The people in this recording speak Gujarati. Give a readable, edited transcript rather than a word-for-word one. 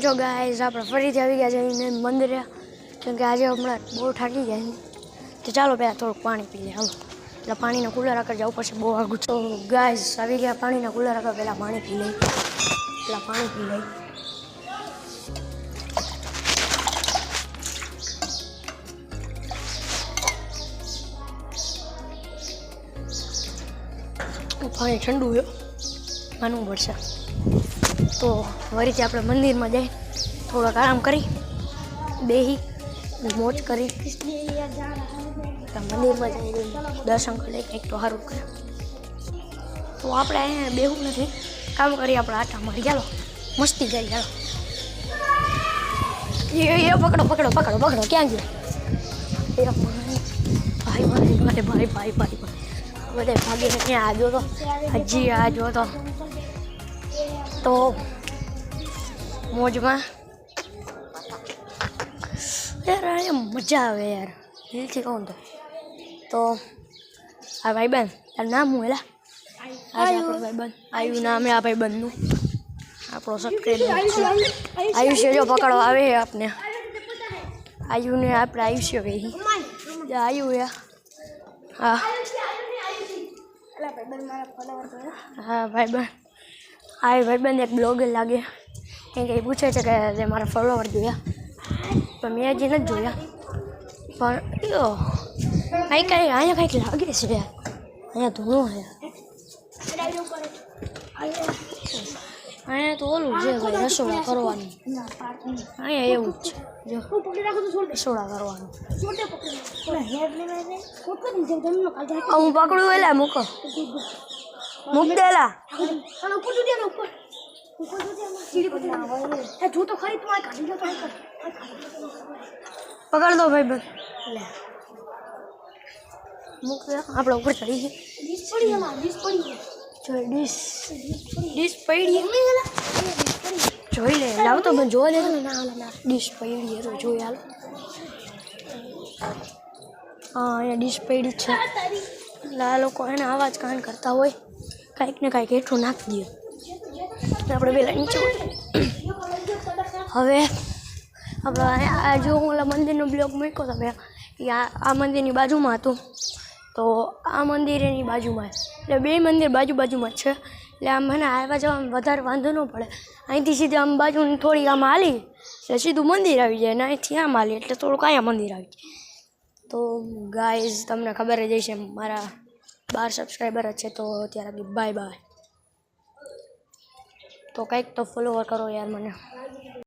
જો ગાઈઝ આપણે ફરીથી આવી ગયા છે મંદિરે, કેમ કે આજે હમણાં બહુ થાકી ગયા તો ચાલો પહેલાં થોડુંક પાણી પી લે. હાલો એટલે પાણીના કુલર આગળ જવું પડશે, બહુ આગું. તો ગાઈઝ આવી ગયા પાણીના કુલર આગળ, પહેલાં પાણી પી લઈ. પહેલાં પાણી પી લઈ. પાણી ઠંડુ છે, માનવું પડશે. તો ફરીથી આપણે મંદિરમાં જઈ થોડોક આરામ કરી બેહી મોજ કરી મંદિરમાં જઈ દર્શન કરી કંઈક તો સારું કરે. તો આપણે અહીંયા બેહું નથી, કામ કરી આપણે આટા મારી. ચાલો મસ્તી કરી. ચાલો એ પકડો પકડો પકડો પકડો, ક્યાં ગયો? ભાઈ ભાઈ ભાઈ ભાઈ ભાઈ ભાઈ બધે ભાગીને ત્યાં આજો તો હજી આજો તો મોજમાં યાર, અહીંયા મજા આવે યાર, દિલથી કહું તો આ ભાઈબંધ તારું નામ હું એલા? આપણો ભાઈબંધ આયુ નામ છે આ ભાઈબંધનું, આપણો સબસ્ક્રાઈબર આયુષ્ય જો પકડવા આવે છે આપને. આયુને આપણે આયુષ્ય કહી આયુ યા. હા હા ભાઈબંધ, આ ભાઈબંધ એક બ્લોગ લાગે કેમ કે એ પૂછે છે કે મારા ફોલોવર જોયા, પણ મેં હજી નથી જોયા. પણ કંઈક અહીંયા કંઈક લાગે છે યાર, અહીંયા ધૂણું છે. અહીંયા તો ઓલું છે ભાઈ, રસોડા કરવાનું. અહીંયા એવું જ છે, જો રસોડા કરવાનું. હું પકડું એલા, મૂકો મૂક દેલા. પકડ દો ભાઈ બસ, મૂક દે. આપણે ઉપર ચડી ગઈ ડીશ પડી જોઈ લે. લાવ તો મને જોવા દે. ડીશ પડી તો જોઈ. હાલો હા અહીંયા ડીશ પડી છે, એટલે આ લોકો એને આવા જ કાન કરતા હોય, કાંઈક ને કાંઈક હેઠું નાખી દે. આપણે પહેલાં નીચે હવે આપણે આ જો હું ઓલા મંદિરનો બ્લોગ મૂક્યો તો મેં, આ મંદિરની બાજુમાં હતું. તો આ મંદિર એની બાજુમાં, એટલે બે મંદિર બાજુમાં જ છે. એટલે આમ મને આવવા જવામાં વધારે વાંધો ન પડે. અહીંથી સીધા આમ બાજુની થોડીક આમ હાલી એટલે સીધું મંદિર આવી જાય, અને અહીંથી આમ હાલી એટલે થોડુંક અહીંયા મંદિર આવી જાય. તો ગાઈઝ તમને ખબર જ હશે, મારા 12 સબસ્ક્રાઈબર જ છે. તો અત્યારે બાય બાય. તો કંઈક તો ફોલોવર કરો યાર મને.